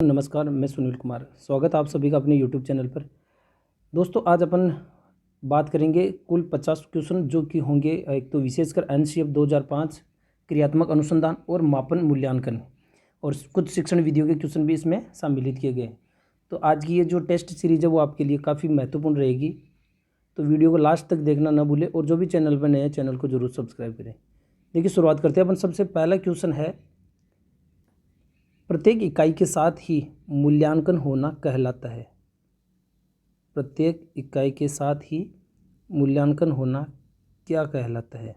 दोस्तों नमस्कार, मैं सुनील कुमार। स्वागत है आप सभी का अपने यूट्यूब चैनल पर। दोस्तों आज अपन बात करेंगे कुल 50 क्वेश्चन जो कि होंगे एक तो विशेषकर एनसीएफ 2005 क्रियात्मक अनुसंधान और मापन मूल्यांकन, और कुछ शिक्षण विधियों के क्वेश्चन भी इसमें सम्मिलित किए गए। तो आज की ये जो टेस्ट सीरीज है वो आपके लिए काफ़ी महत्वपूर्ण रहेगी, तो वीडियो को लास्ट तक देखना ना भूलें और जो भी चैनल पर नए हैं चैनल को जरूर सब्सक्राइब करें। देखिए शुरुआत करते हैं अपन। सबसे पहला क्वेश्चन है, प्रत्येक इकाई के साथ ही मूल्यांकन होना कहलाता है। प्रत्येक इकाई के साथ ही मूल्यांकन होना क्या कहलाता है?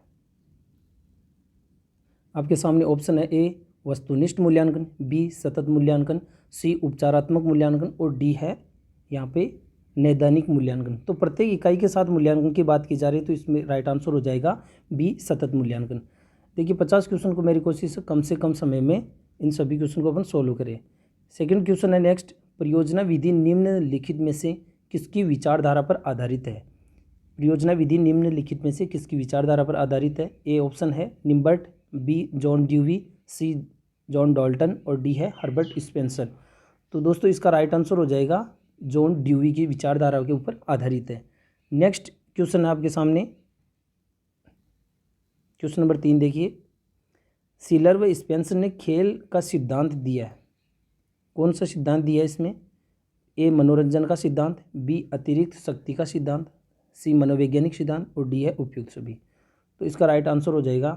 आपके सामने ऑप्शन है ए वस्तुनिष्ठ मूल्यांकन, बी सतत मूल्यांकन, सी उपचारात्मक मूल्यांकन और डी है यहाँ पे नैदानिक मूल्यांकन। तो प्रत्येक इकाई के साथ मूल्यांकन की बात की जा रही है तो इसमें राइट आंसर हो जाएगा बी सतत मूल्यांकन। देखिए 50 क्वेश्चन को मेरी कोशिश है से कम समय में इन सभी क्वेश्चन को अपन सोल्व करें। सेकंड क्वेश्चन है नेक्स्ट, परियोजना विधि निम्नलिखित में से किसकी विचारधारा पर आधारित है? परियोजना विधि निम्नलिखित में से किसकी विचारधारा पर आधारित है? ए ऑप्शन है निम्बर्ट, बी जॉन ड्यूवी, सी जॉन डाल्टन और डी है हर्बर्ट स्पेंसर। तो दोस्तों इसका राइट आंसर हो जाएगा जॉन ड्यूवी की विचारधारा के ऊपर आधारित है। नेक्स्ट क्वेश्चन है आपके सामने, क्वेश्चन नंबर 3 देखिए, सीलर व स्पेंसर ने खेल का सिद्धांत दिया है। कौन सा सिद्धांत दिया है इसमें? ए मनोरंजन का सिद्धांत, बी अतिरिक्त शक्ति का सिद्धांत, सी मनोवैज्ञानिक सिद्धांत और डी है उपयुक्त सभी। तो इसका राइट आंसर हो जाएगा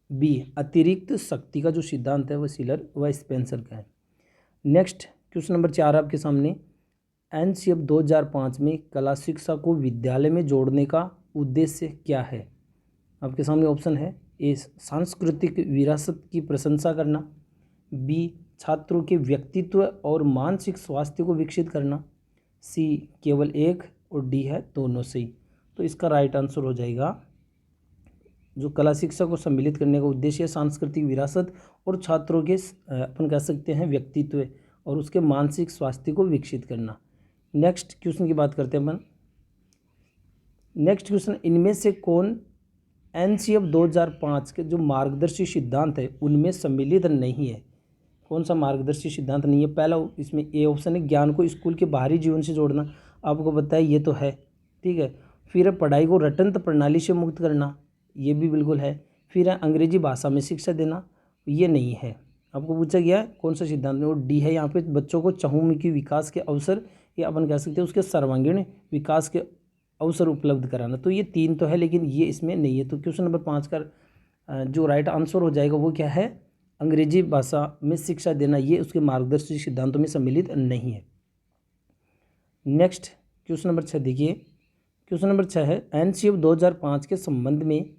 बी अतिरिक्त शक्ति का जो सिद्धांत है वह सीलर व स्पेंसर का है। नेक्स्ट क्वेश्चन नंबर 4 आपके सामने, एनसीएफ 2005 में कला शिक्षा को विद्यालय में जोड़ने का उद्देश्य क्या है? आपके सामने ऑप्शन है ए सांस्कृतिक विरासत की प्रशंसा करना, बी छात्रों के व्यक्तित्व और मानसिक स्वास्थ्य को विकसित करना, सी केवल एक और डी है दोनों सही। तो इसका राइट आंसर हो जाएगा जो कला शिक्षा को सम्मिलित करने का उद्देश्य है सांस्कृतिक विरासत और छात्रों के अपन कह सकते हैं व्यक्तित्व और उसके मानसिक स्वास्थ्य को विकसित करना। नेक्स्ट क्वेश्चन की बात करते हैं अपन। नेक्स्ट क्वेश्चन, इनमें से कौन एनसीएफ 2005 के जो मार्गदर्शी सिद्धांत है उनमें सम्मिलित नहीं है? कौन सा मार्गदर्शी सिद्धांत नहीं है? पहला इसमें ए ऑप्शन है ज्ञान को स्कूल के बाहरी जीवन से जोड़ना, आपको पता है ये तो है, ठीक है। फिर है पढ़ाई को रटंत प्रणाली से मुक्त करना, ये भी बिल्कुल है। फिर है अंग्रेजी भाषा में शिक्षा देना, ये नहीं है। आपको पूछा गया कौन सा सिद्धांत में, और डी है यहाँ पे बच्चों को चहुमुखी विकास के अवसर या अपन कह सकते हैं उसके सर्वांगीण विकास के अवसर उपलब्ध कराना। तो ये 3 तो है लेकिन ये इसमें नहीं है। तो क्वेश्चन नंबर 5 का जो राइट आंसर हो जाएगा वो क्या है? अंग्रेजी भाषा में शिक्षा देना, ये उसके मार्गदर्शी सिद्धांतों में सम्मिलित नहीं है। नेक्स्ट क्वेश्चन नंबर 6 देखिए, क्वेश्चन नंबर 6 है, एनसीएफ 2005 के संबंध में,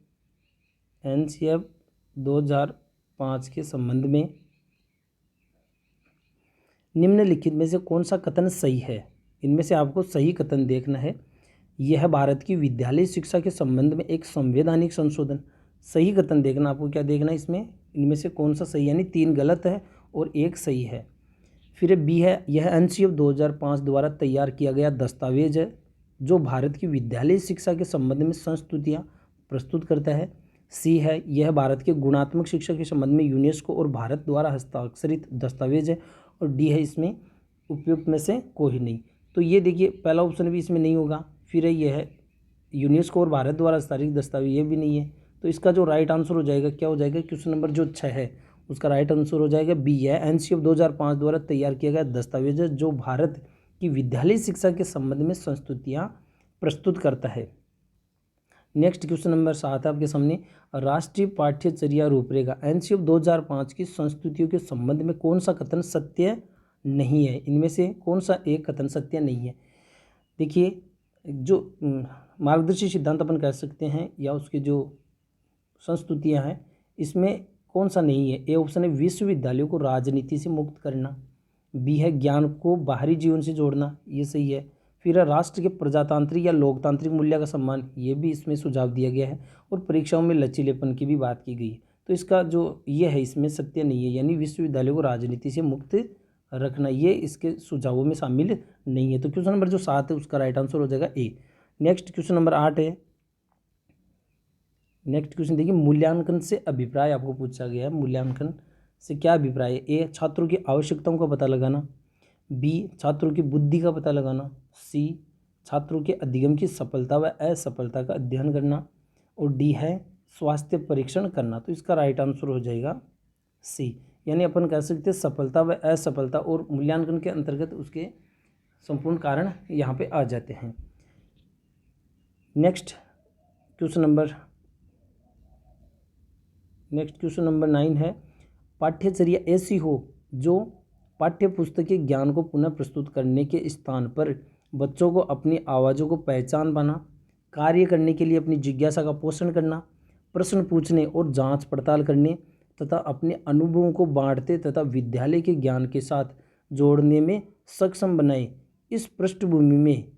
एनसीएफ 2005 के संबंध में निम्नलिखित में से कौन सा कथन सही है? इनमें से आपको सही कथन देखना है। यह भारत की विद्यालय शिक्षा के संबंध में एक संवैधानिक संशोधन। सही कथन देखना, आपको क्या देखना है इसमें, इनमें से कौन सा सही, यानी 3 गलत है और 1 सही है। फिर बी है, यह एनसीएफ 2005 द्वारा तैयार किया गया दस्तावेज है जो भारत की विद्यालय शिक्षा के संबंध में संस्तुतियाँ प्रस्तुत करता है। सी है, यह भारत के गुणात्मक शिक्षा के संबंध में यूनेस्को और भारत द्वारा हस्ताक्षरित दस्तावेज है। और डी है इसमें उपयुक्त में से कोई नहीं। तो ये देखिए पहला ऑप्शन भी इसमें नहीं होगा। फिर यह है यूनेस्को और भारत द्वारा हस्ताक्षरित दस्तावेज, ये भी नहीं है। तो इसका जो राइट आंसर हो जाएगा क्या हो जाएगा? क्वेश्चन नंबर जो 6 है उसका राइट आंसर हो जाएगा बी है, एनसीएफ 2005 द्वारा तैयार किया गया दस्तावेज है जो भारत की विद्यालय शिक्षा के संबंध में संस्तुतियाँ प्रस्तुत करता है। नेक्स्ट क्वेश्चन नंबर 7 है आपके सामने, राष्ट्रीय पाठ्यचर्या रूपरेखा एनसीएफ 2005 की संस्तुतियों के संबंध में कौन सा कथन सत्य नहीं है? इनमें से कौन सा एक कथन सत्य नहीं है? देखिए जो मार्गदर्शी सिद्धांत अपन कह सकते हैं या उसके जो संस्तुतियाँ हैं इसमें कौन सा नहीं है? ए ऑप्शन है विश्वविद्यालयों को राजनीति से मुक्त करना, बी है ज्ञान को बाहरी जीवन से जोड़ना, ये सही है। फिर है राष्ट्र के प्रजातांत्रिक या लोकतांत्रिक मूल्य का सम्मान, ये भी इसमें सुझाव दिया गया है। और परीक्षाओं में लचीलेपन की भी बात की गई है। तो इसका जो ये है इसमें सत्य नहीं है, यानी विश्वविद्यालयों को राजनीति से मुक्त रखना, ये इसके सुझावों में शामिल नहीं है। तो क्वेश्चन नंबर जो 7 है उसका राइट आंसर हो जाएगा ए। नेक्स्ट क्वेश्चन नंबर 8 है, नेक्स्ट क्वेश्चन देखिए, मूल्यांकन से अभिप्राय आपको पूछा गया है। मूल्यांकन से क्या अभिप्राय है? ए, छात्रों की आवश्यकताओं का पता लगाना, बी, छात्रों की बुद्धि का पता लगाना, सी, छात्रों के अधिगम की सफलता व असफलता का अध्ययन करना, और डी है स्वास्थ्य परीक्षण करना। तो इसका राइट आंसर हो जाएगा सी, यानी अपन कह सकते हैं सफलता व असफलता और मूल्यांकन के अंतर्गत उसके संपूर्ण कारण यहाँ पे आ जाते हैं। नेक्स्ट क्वेश्चन नंबर 9 है, पाठ्यचर्या ऐसी हो जो पाठ्य पुस्तक के ज्ञान को पुनः प्रस्तुत करने के स्थान पर बच्चों को अपनी आवाज़ों को पहचान पाना, कार्य करने के लिए अपनी जिज्ञासा का पोषण करना, प्रश्न पूछने और जांच पड़ताल करने तथा अपने अनुभवों को बांटते तथा विद्यालय के ज्ञान के साथ जोड़ने में सक्षम बनाए। इस पृष्ठभूमि में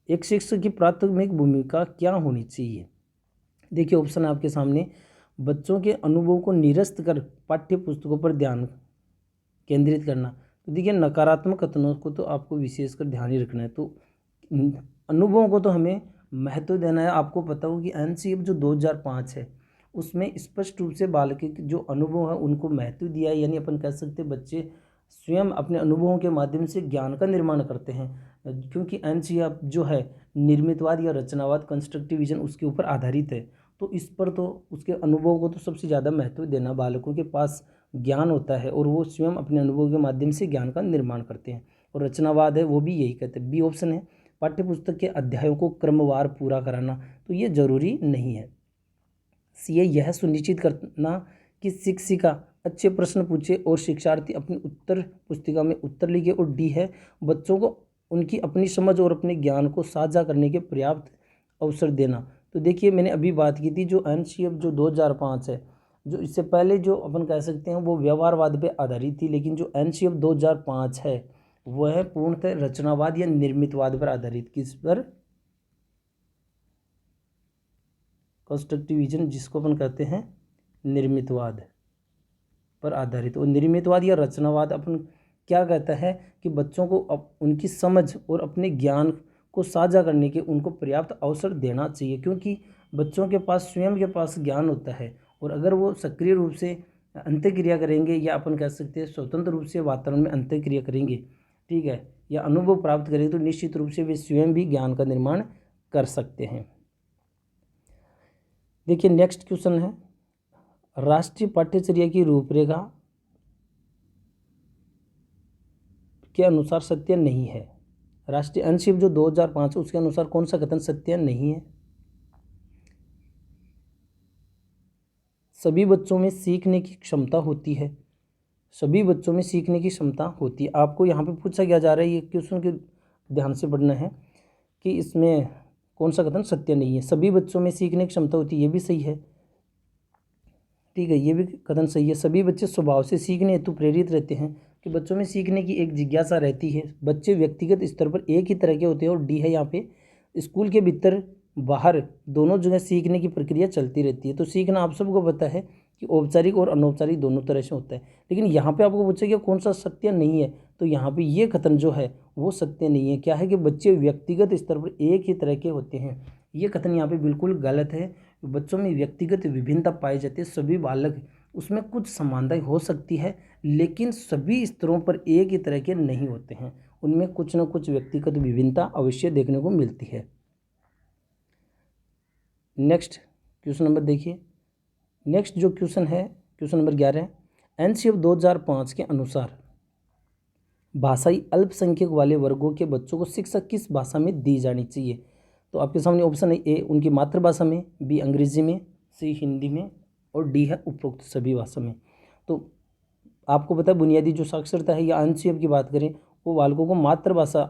एक शिक्षक की प्राथमिक भूमिका क्या होनी चाहिए? देखिए ऑप्शन आपके सामने, बच्चों के अनुभव को निरस्त कर पाठ्य पुस्तकों पर ध्यान केंद्रित करना। तो देखिए नकारात्मक कथनों को तो आपको विशेषकर ध्यान ही रखना है, तो अनुभवों को तो हमें महत्व देना है। आपको पता हो कि एनसीएफ जो 2005 है उसमें स्पष्ट रूप से बालक के जो अनुभव है उनको महत्व दिया है, यानी अपन कह सकते हैं बच्चे स्वयं अपने अनुभवों के माध्यम से ज्ञान का निर्माण करते हैं, क्योंकि एनसीएफ जो है निर्मितवाद या रचनावाद कंस्ट्रक्टिविजन उसके ऊपर आधारित है। तो इस पर तो उसके अनुभवों को तो सबसे ज़्यादा महत्व देना, बालकों के पास ज्ञान होता है और वो स्वयं अपने अनुभव के माध्यम से ज्ञान का निर्माण करते हैं। और रचनावाद है वो भी यही कहते हैं। बी ऑप्शन है, पाठ्यपुस्तक के अध्यायों को क्रमवार पूरा कराना, तो ये जरूरी नहीं है। सी है, यह सुनिश्चित करना कि शिक्षिका अच्छे प्रश्न पूछे और शिक्षार्थी अपनी उत्तर पुस्तिका में उत्तर लिखे। और डी है, बच्चों को उनकी अपनी समझ और अपने ज्ञान को साझा करने के पर्याप्त अवसर देना। तो देखिए मैंने अभी बात की थी जो एनसीएफ जो 2005 है, जो इससे पहले जो अपन कह सकते हैं वो व्यवहारवाद पे आधारित थी, लेकिन जो एनसीएफ 2005 है वह पूर्णतः रचनावाद या निर्मितवाद पर आधारित। किस पर? कंस्ट्रक्टिविज्म, जिसको अपन कहते हैं निर्मितवाद पर आधारित। और निर्मितवाद या रचनावाद अपन क्या कहता है कि बच्चों को उनकी समझ और अपने ज्ञान को साझा करने के उनको पर्याप्त अवसर देना चाहिए, क्योंकि बच्चों के पास स्वयं के पास ज्ञान होता है और अगर वो सक्रिय रूप से अंतःक्रिया करेंगे या अपन कह सकते हैं स्वतंत्र रूप से वातावरण में अंतःक्रिया करेंगे, ठीक है, या अनुभव प्राप्त करेंगे, तो निश्चित रूप से वे स्वयं भी ज्ञान का निर्माण कर सकते हैं। देखिए नेक्स्ट क्वेश्चन है, राष्ट्रीय पाठ्यचर्या की रूपरेखा के अनुसार सत्य नहीं है। राष्ट्रीय एनसीएफ जो 2005 उसके अनुसार कौन सा कथन सत्य नहीं है? सभी बच्चों में सीखने की क्षमता होती है। सभी बच्चों में सीखने की क्षमता होती है। आपको यहाँ पे पूछा क्या जा रहा है, ये क्वेश्चन के ध्यान से पढ़ना है कि इसमें कौन सा कथन सत्य नहीं है। सभी बच्चों में सीखने की क्षमता होती है, ये भी सही है, ठीक है, ये भी कथन सही है। सभी बच्चे स्वभाव से सीखने हेतु प्रेरित रहते हैं, कि बच्चों में सीखने की एक जिज्ञासा रहती है। बच्चे व्यक्तिगत स्तर पर एक ही तरह के होते हैं। और डी है यहाँ पे, स्कूल के भीतर बाहर दोनों जगह सीखने की प्रक्रिया चलती रहती है। तो सीखना आप सबको पता है कि औपचारिक और अनौपचारिक दोनों तरह से होता है, लेकिन यहाँ पे आपको पूछा कि कौन सा सत्य नहीं है, तो यहाँ पे ये कथन जो है वो सत्य नहीं है। क्या है कि बच्चे व्यक्तिगत स्तर पर एक ही तरह के होते हैं, ये कथन यहाँ पे बिल्कुल गलत है। बच्चों में व्यक्तिगत विभिन्नता पाई जाती है, सभी बालक उसमें कुछ समानता हो सकती है, लेकिन सभी स्तरों पर एक ही तरह के नहीं होते हैं, उनमें कुछ न कुछ व्यक्तिगत विभिन्नता अवश्य देखने को मिलती है। नेक्स्ट क्वेश्चन नंबर देखिए, नेक्स्ट जो क्वेश्चन है क्वेश्चन नंबर 11, एनसीएफ 2005 के अनुसार भाषाई अल्पसंख्यक वाले वर्गों के बच्चों को शिक्षा किस भाषा में दी जानी चाहिए? तो आपके सामने ऑप्शन है, ए उनकी मातृभाषा में, बी अंग्रेजी में, सी हिंदी में, और डी है उपरोक्त सभी भाषा में। तो आपको पता है बुनियादी जो साक्षरता है या एनसीएफ की बात करें वो बालकों को मातृभाषा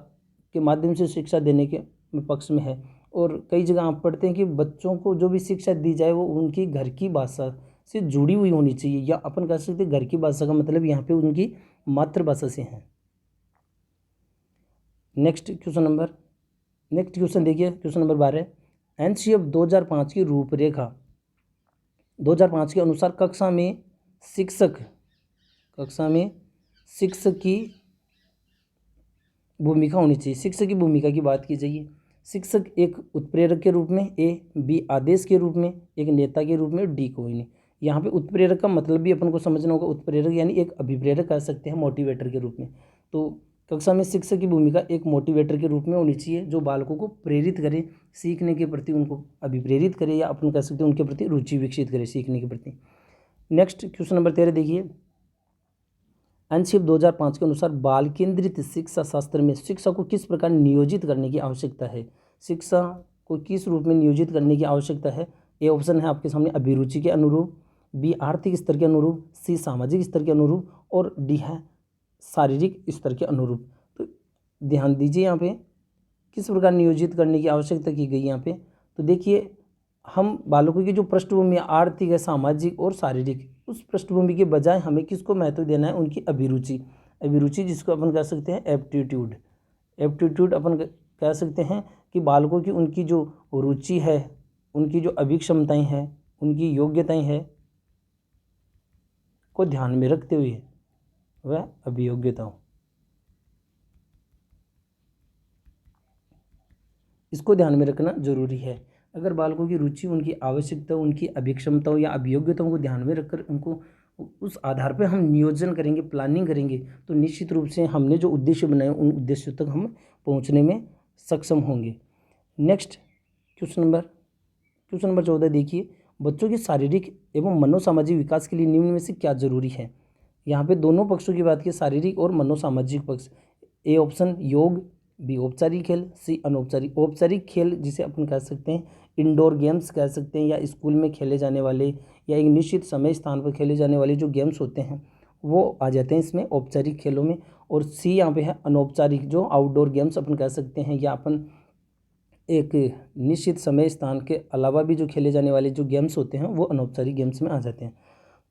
के माध्यम से शिक्षा देने के पक्ष में है। और कई जगह आप पढ़ते हैं कि बच्चों को जो भी शिक्षा दी जाए वो उनकी घर की भाषा से जुड़ी हुई होनी चाहिए, या अपन कह सकते हैं घर की भाषा का मतलब यहाँ पे उनकी मातृभाषा से है। नेक्स्ट क्वेश्चन देखिए, क्वेश्चन नंबर 12, एनसीएफ 2005 की रूपरेखा 2005 के अनुसार कक्षा में शिक्षक की भूमिका होनी चाहिए। शिक्षक की भूमिका की बात की जाइए शिक्षक एक उत्प्रेरक के रूप में, ए, बी आदेश के रूप में, एक नेता के रूप में, डी कोई नहीं। यहाँ पे उत्प्रेरक का मतलब भी अपन को समझना होगा। उत्प्रेरक यानी एक अभिप्रेरक कह सकते हैं, मोटिवेटर के रूप में। तो कक्षा में शिक्षक की भूमिका एक मोटिवेटर के रूप में होनी चाहिए, जो बालकों को प्रेरित करे, सीखने के प्रति उनको अभिप्रेरित करे, या अपन कह सकते हैं उनके प्रति रुचि विकसित करे सीखने के प्रति। नेक्स्ट क्वेश्चन नंबर 13 देखिए। एनसीएफ 2005 के अनुसार बाल केंद्रित शिक्षा शास्त्र में शिक्षा को किस प्रकार नियोजित करने की आवश्यकता है? शिक्षा को किस रूप में नियोजित करने की आवश्यकता है? ए ऑप्शन है आपके सामने अभिरुचि के अनुरूप, बी आर्थिक स्तर के अनुरूप, सी सामाजिक स्तर के अनुरूप, और डी है शारीरिक स्तर के अनुरूप। तो ध्यान दीजिए यहाँ पे किस प्रकार नियोजित करने की आवश्यकता की गई यहाँ पे। तो देखिए, हम बालकों की जो पृष्ठभूमि आर्थिक है, सामाजिक और शारीरिक, उस पृष्ठभूमि के बजाय हमें किसको महत्व देना है? उनकी अभिरुचि। अभिरुचि जिसको अपन कह सकते हैं एप्टीट्यूड। एप्टीट्यूड अपन कह सकते हैं कि बालकों की उनकी जो रुचि है, उनकी जो अभिक्षमताएं हैं, उनकी योग्यताएं हैं को ध्यान में रखते हुए वह अभियोग्यताओं, इसको ध्यान में रखना जरूरी है। अगर बालकों की रुचि, उनकी आवश्यकता, उनकी अभिक्षमताओं या अभियोग्यताओं को ध्यान में रखकर उनको उस आधार पर हम नियोजन करेंगे, प्लानिंग करेंगे, तो निश्चित रूप से हमने जो उद्देश्य बनाए उन उद्देश्यों तक हम पहुंचने में सक्षम होंगे। नेक्स्ट क्वेश्चन नंबर 14 देखिए। बच्चों के शारीरिक एवं मनोसामाजिक विकास के लिए निम्न में से क्या जरूरी है? यहाँ पे दोनों पक्षों की बात की, शारीरिक और मनोसामाजिक पक्ष। ए ऑप्शन योग, बी औपचारिक खेल, सी अनौपचारिक। औपचारिक खेल जिसे अपन कह सकते हैं इंडोर गेम्स कह सकते हैं, या स्कूल में खेले जाने वाले या एक निश्चित समय स्थान पर खेले जाने वाले जो गेम्स होते हैं वो आ जाते हैं इसमें औपचारिक खेलों में। और सी यहाँ पे है अनौपचारिक, जो आउटडोर गेम्स अपन कह सकते हैं, या अपन एक निश्चित समय स्थान के अलावा भी जो खेले जाने वाले जो गेम्स होते हैं वो अनौपचारिक गेम्स में आ जाते हैं।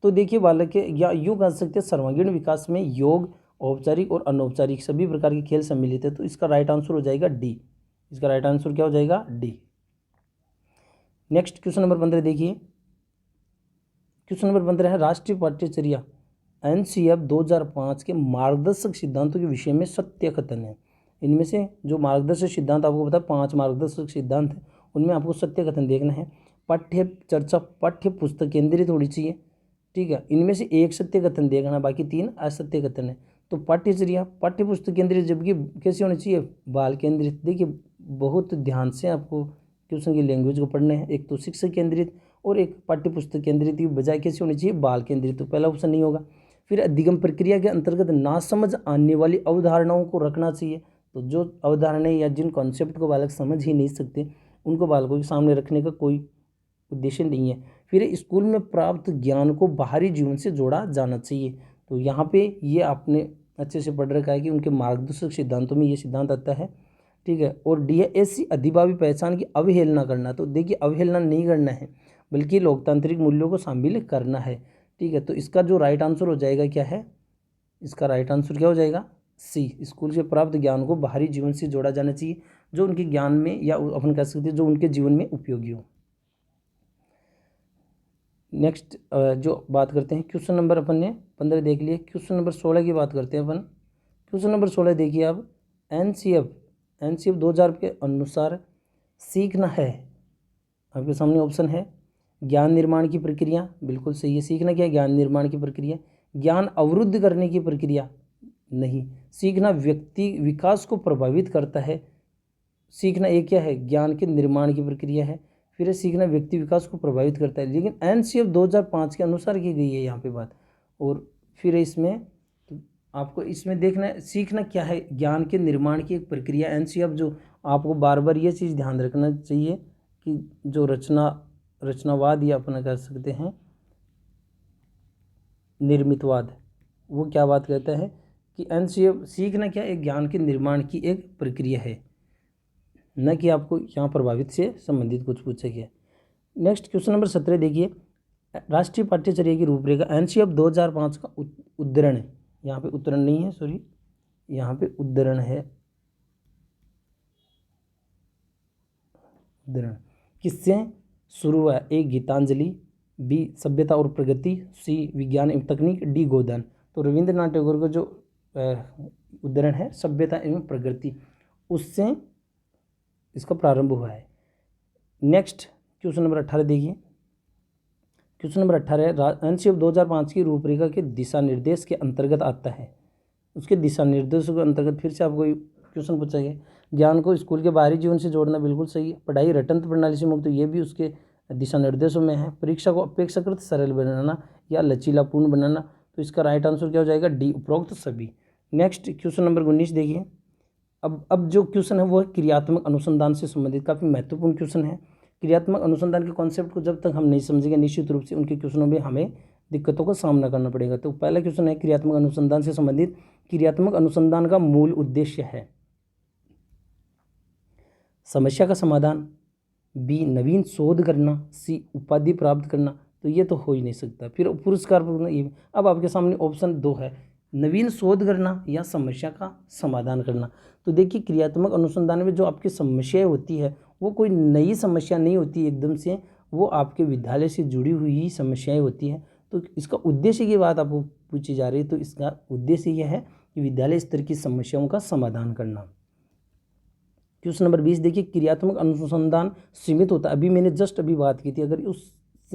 तो देखिए, बालक के या यूँ कह सकते हैं सर्वांगीण विकास में योग, औपचारिक और अनौपचारिक सभी प्रकार के खेल सम्मिलित है। तो इसका राइट आंसर हो जाएगा डी। इसका राइट आंसर क्या हो जाएगा? डी। नेक्स्ट क्वेश्चन नंबर 15 देखिए। क्वेश्चन नंबर 15 है राष्ट्रीय पाठ्यचर्या एनसीएफ 2005 के मार्गदर्शक सिद्धांतों के विषय में सत्य कथन है। इनमें से जो मार्गदर्शक सिद्धांत आपको पता है 5 मार्गदर्शक सिद्धांत है, उनमें आपको सत्य कथन देखना है। पाठ्य चर्चा पाठ्य पुस्तक केंद्रित होनी चाहिए, ठीक है। इनमें से एक सत्य कथन देखना, बाकी 3 असत्य कथन है। तो पाठ्यचर्या पाठ्य पुस्तक केंद्रित, जबकि कैसे होनी चाहिए? बाल केंद्रित। देखिए, बहुत ध्यान से आपको क्वेश्चन की लैंग्वेज को पढ़ना है। एक तो शिक्षक केंद्रित और एक पाठ्य पुस्तक केंद्रित की बजाय कैसे होनी चाहिए? बाल केंद्रित। तो पहला ऑप्शन नहीं होगा। फिर अधिगम प्रक्रिया के अंतर्गत ना समझ आने वाली अवधारणाओं को रखना चाहिए। तो जो अवधारणाएं या जिन कॉन्सेप्ट को बालक समझ ही नहीं सकते उनको बालकों के सामने रखने का कोई उद्देश्य नहीं है। फिर स्कूल में प्राप्त ज्ञान को बाहरी जीवन से जोड़ा जाना चाहिए। तो यहाँ पे ये आपने अच्छे से पढ़ रखा है कि उनके मार्गदर्शक सिद्धांतों में ये सिद्धांत आता है, ठीक है। और डी है ऐसी अधिभावी पहचान की अवहेलना करना। तो देखिए, अवहेलना नहीं करना है बल्कि लोकतांत्रिक मूल्यों को शामिल करना है, ठीक है। तो इसका जो राइट आंसर हो जाएगा क्या है? इसका राइट आंसर क्या हो जाएगा? सी। स्कूल से प्राप्त ज्ञान को बाहरी जीवन से जोड़ा जाना चाहिए, जो उनके ज्ञान में या अपन कह सकते हैं जो उनके जीवन में उपयोगी हो। नेक्स्ट जो बात करते हैं क्वेश्चन नंबर अपन ने 15 देख लिए। क्वेश्चन नंबर 16 की बात करते हैं अपन। क्वेश्चन नंबर 16 देखिए अब। एनसीएफ 2000 के अनुसार सीखना है, आपके सामने ऑप्शन है ज्ञान निर्माण की प्रक्रिया, बिल्कुल सही है। सीखना क्या है? ज्ञान निर्माण की प्रक्रिया। ज्ञान अवरुद्ध करने की प्रक्रिया, नहीं। सीखना व्यक्ति विकास को प्रभावित करता है। सीखना एक क्या है? ज्ञान के निर्माण की प्रक्रिया है। फिर सीखना व्यक्ति विकास को प्रभावित करता है, लेकिन एनसीएफ 2005 के अनुसार की गई है यहाँ पे बात। और फिर इसमें तो आपको इसमें देखना है सीखना क्या है? ज्ञान के निर्माण की एक प्रक्रिया। एनसीएफ जो आपको बार बार ये चीज़ ध्यान रखना चाहिए कि जो रचनावाद या अपना कह सकते हैं निर्मितवाद, वो क्या बात कहता है कि एनसीएफ सीखना क्या? एक ज्ञान के निर्माण की एक प्रक्रिया है, न कि आपको यहाँ प्रभावित से संबंधित कुछ पूछा गया। नेक्स्ट क्वेश्चन नंबर 17 देखिए। राष्ट्रीय पाठ्यचर्या की रूपरेखा एनसीएफ 2005 का उद्धरण है। यहाँ पे उद्धरण नहीं है, सॉरी, यहाँ पे उद्धरण है। उद्धरण किससे शुरू हुआ? ए गीतांजलि, बी सभ्यता और प्रगति, सी विज्ञान एवं तकनीक, डी गोदान। तो रविंद्रनाथ टैगोर का जो उद्धरण है सभ्यता एवं प्रगति, उससे इसका प्रारंभ हुआ है। नेक्स्ट क्वेश्चन नंबर 18 देखिए। क्वेश्चन नंबर 18 अनुच्छेद 2005 की रूपरेखा के दिशा निर्देश के अंतर्गत आता है। उसके दिशा निर्देशों के अंतर्गत फिर से आपको क्वेश्चन पूछा गया। ज्ञान को स्कूल के बाहरी जीवन से जोड़ना बिल्कुल सही है। पढ़ाई रटंत्र प्रणाली से मुक्त, ये भी उसके दिशा निर्देशों में है। परीक्षा को अपेक्षाकृत सरल बनाना या लचीलापूर्ण बनाना, तो इसका राइट आंसर क्या हो जाएगा? डी, उपरोक्त सभी। नेक्स्ट क्वेश्चन नंबर 19 देखिए। अब जो क्वेश्चन है वो है क्रियात्मक अनुसंधान से संबंधित, काफ़ी महत्वपूर्ण क्वेश्चन है। क्रियात्मक अनुसंधान के कॉन्सेप्ट को जब तक हम नहीं समझेंगे निश्चित रूप से उनके क्वेश्चनों में हमें दिक्कतों का सामना करना पड़ेगा। तो पहला क्वेश्चन है क्रियात्मक अनुसंधान से संबंधित, क्रियात्मक अनुसंधान का मूल उद्देश्य है समस्या का समाधान, बी नवीन शोध करना, सी उपाधि प्राप्त करना, तो ये तो हो ही नहीं सकता। फिर पुरस्कार ये। अब आपके सामने ऑप्शन 2 है, नवीन शोध करना या समस्या का समाधान करना। तो देखिए क्रियात्मक अनुसंधान में जो आपकी समस्याएं होती है वो कोई नई समस्या नहीं होती एकदम से, वो आपके विद्यालय से जुड़ी हुई ही समस्याएं होती हैं। तो इसका उद्देश्य की बात आपको पूछी जा रही है, तो इसका उद्देश्य यह है कि विद्यालय स्तर की समस्याओं का समाधान करना। क्वेश्चन नंबर 20 देखिए। क्रियात्मक अनुसंधान सीमित होता है, अभी मैंने जस्ट अभी बात की थी,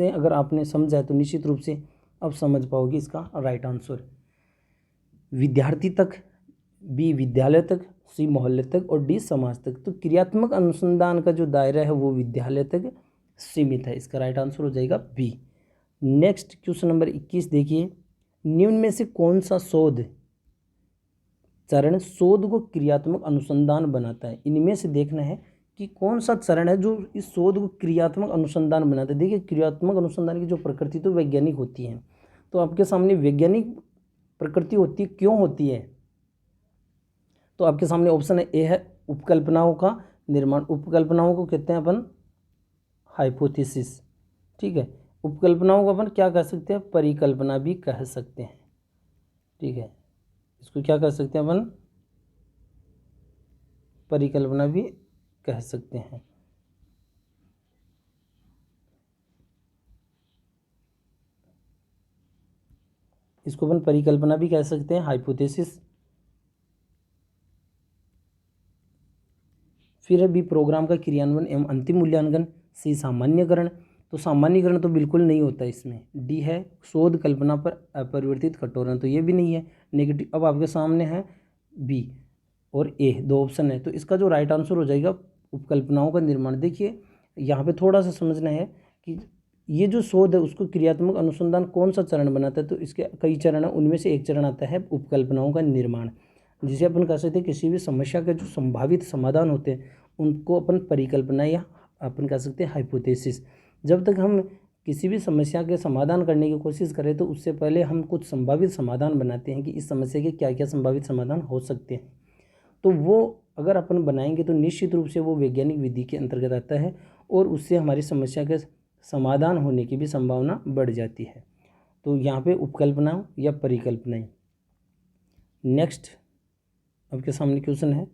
अगर आपने समझा तो निश्चित रूप से अब समझ पाओगे इसका राइट आंसर। विद्यार्थी तक, बी विद्यालय तक, सी मोहल्ले तक और डी समाज तक। तो क्रियात्मक अनुसंधान का जो दायरा है वो विद्यालय तक सीमित है, इसका राइट आंसर हो जाएगा बी। नेक्स्ट क्वेश्चन नंबर 21 देखिए। निम्न में से कौन सा शोध चरण शोध को क्रियात्मक अनुसंधान बनाता है? इनमें से देखना है कि कौन सा चरण है जो इस शोध को क्रियात्मक अनुसंधान बनाता है। देखिए क्रियात्मक अनुसंधान की जो प्रकृति तो वैज्ञानिक होती है, तो आपके सामने वैज्ञानिक प्रकृति होती है, क्यों होती है? तो आपके सामने ऑप्शन ए है उपकल्पनाओं का निर्माण। उपकल्पनाओं को कहते हैं अपन हाइपोथेसिस, ठीक है। उपकल्पनाओं को अपन क्या कह सकते हैं? परिकल्पना भी कह सकते हैं, ठीक है। इसको क्या कह सकते हैं अपन? परिकल्पना भी कह सकते हैं। इसको अपन परिकल्पना भी कह सकते हैं, हाइपोथेसिस। फिर है बी प्रोग्राम का क्रियान्वयन एवं अंतिम मूल्यांकन, सी सामान्यकरण। तो सामान्यकरण तो बिल्कुल नहीं होता इसमें। डी है शोध कल्पना पर अपरिवर्तित कटोरण, तो ये भी नहीं है, नेगेटिव। अब आपके सामने है बी और ए, 2 ऑप्शन है, तो इसका जो राइट आंसर हो जाएगा उपकल्पनाओं का निर्माण। देखिए यहाँ पे थोड़ा सा समझना है कि ये जो शोध है उसको क्रियात्मक अनुसंधान कौन सा चरण बनाता है, तो इसके कई चरण है, उनमें से एक चरण आता है उपकल्पनाओं का निर्माण, जिसे अपन कह सकते हैं किसी भी समस्या के जो संभावित समाधान होते हैं उनको अपन परिकल्पना या अपन कह सकते हैं हाइपोथेसिस। जब तक हम किसी भी समस्या के समाधान करने की कोशिश करें तो उससे पहले हम कुछ संभावित समाधान बनाते हैं कि इस समस्या के क्या क्या संभावित समाधान हो सकते हैं। तो वो अगर अपन बनाएंगे तो निश्चित रूप से वो वैज्ञानिक विधि के अंतर्गत आता है और उससे हमारी समस्या के समाधान होने की भी संभावना बढ़ जाती है। तो यहाँ पे उपकल्पना या परिकल्पनाएं। नेक्स्ट आपके सामने क्वेश्चन है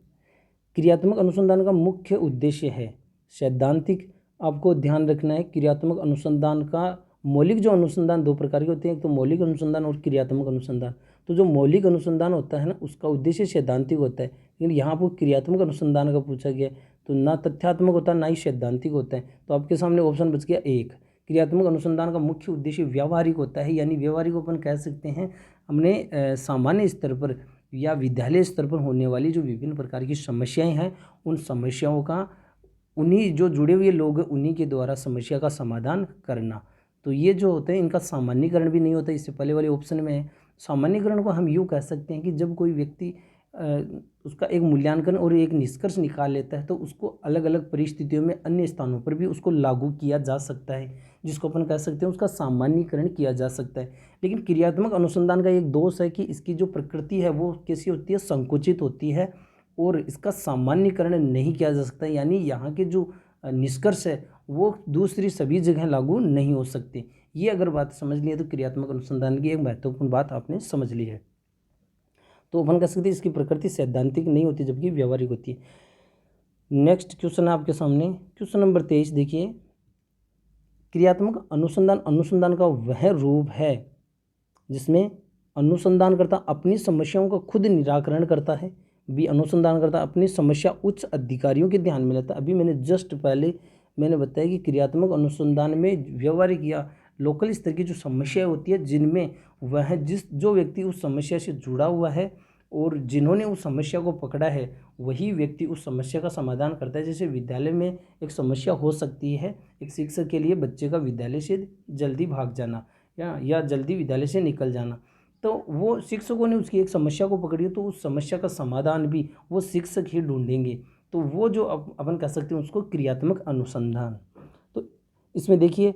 क्रियात्मक अनुसंधान का मुख्य उद्देश्य है सैद्धांतिक। आपको ध्यान रखना है क्रियात्मक अनुसंधान का मौलिक जो अनुसंधान 2 प्रकार के होते हैं, एक तो मौलिक अनुसंधान और क्रियात्मक अनुसंधान। तो जो मौलिक अनुसंधान होता है ना उसका उद्देश्य सैद्धांतिक होता है, लेकिन यहाँ आपको क्रियात्मक अनुसंधान का पूछा गया तो ना तथ्यात्मक होता है ना ही सैद्धांतिक होता है। तो आपके सामने ऑप्शन बच गया 1, क्रियात्मक अनुसंधान का मुख्य उद्देश्य व्यावहारिक होता है, यानी व्यावहारिक अपन कह सकते हैं हमने सामान्य स्तर पर या विद्यालय स्तर पर होने वाली जो विभिन्न प्रकार की समस्याएं हैं उन समस्याओं का उन्हीं जो जुड़े हुए लोग हैं उन्हीं के द्वारा समस्या का समाधान करना। तो ये जो होते हैं इनका सामान्यकरण भी नहीं होता, इससे पहले वाले ऑप्शन में है। सामान्यकरण को हम यूँ कह सकते हैं कि जब कोई व्यक्ति उसका एक मूल्यांकन और एक निष्कर्ष निकाल लेता है तो उसको अलग अलग परिस्थितियों में अन्य स्थानों पर भी उसको लागू किया जा सकता है, जिसको अपन कह सकते हैं उसका सामान्यीकरण किया जा सकता है। लेकिन क्रियात्मक अनुसंधान का एक दोष है कि इसकी जो प्रकृति है वो कैसी होती है? संकुचित होती है और इसका सामान्यीकरण नहीं किया जा सकता, यानी यहाँ के जो निष्कर्ष है वो दूसरी सभी जगह लागू नहीं हो सकते। ये अगर बात समझ ली है तो क्रियात्मक अनुसंधान की एक महत्वपूर्ण बात आपने समझ ली है। तो अपन कह सकते हैं इसकी प्रकृति सैद्धांतिक नहीं होती जबकि व्यावहारिक होती है। नेक्स्ट क्वेश्चन है आपके सामने क्वेश्चन नंबर 23 देखिए। क्रियात्मक अनुसंधान का वह रूप है जिसमें अनुसंधानकर्ता अपनी समस्याओं का खुद निराकरण करता है, बी अनुसंधानकर्ता अपनी समस्या उच्च अधिकारियों के ध्यान में लाता है। अभी मैंने जस्ट पहले मैंने बताया कि क्रियात्मक अनुसंधान में व्यवहारिक या लोकल स्तर की जो समस्याएं होती है, जिनमें वह जो व्यक्ति उस समस्या से जुड़ा हुआ है और जिन्होंने उस समस्या को पकड़ा है, वही व्यक्ति उस समस्या का समाधान करता है। जैसे विद्यालय में एक समस्या हो सकती है एक शिक्षक के लिए, बच्चे का विद्यालय से जल्दी भाग जाना या जल्दी विद्यालय से निकल जाना, तो वो शिक्षकों ने उसकी एक समस्या को पकड़ी, तो उस समस्या का समाधान भी वो शिक्षक ही ढूंढेंगे। तो वो जो अपन कह सकते हैं उसको क्रियात्मक अनुसंधान। तो इसमें देखिए,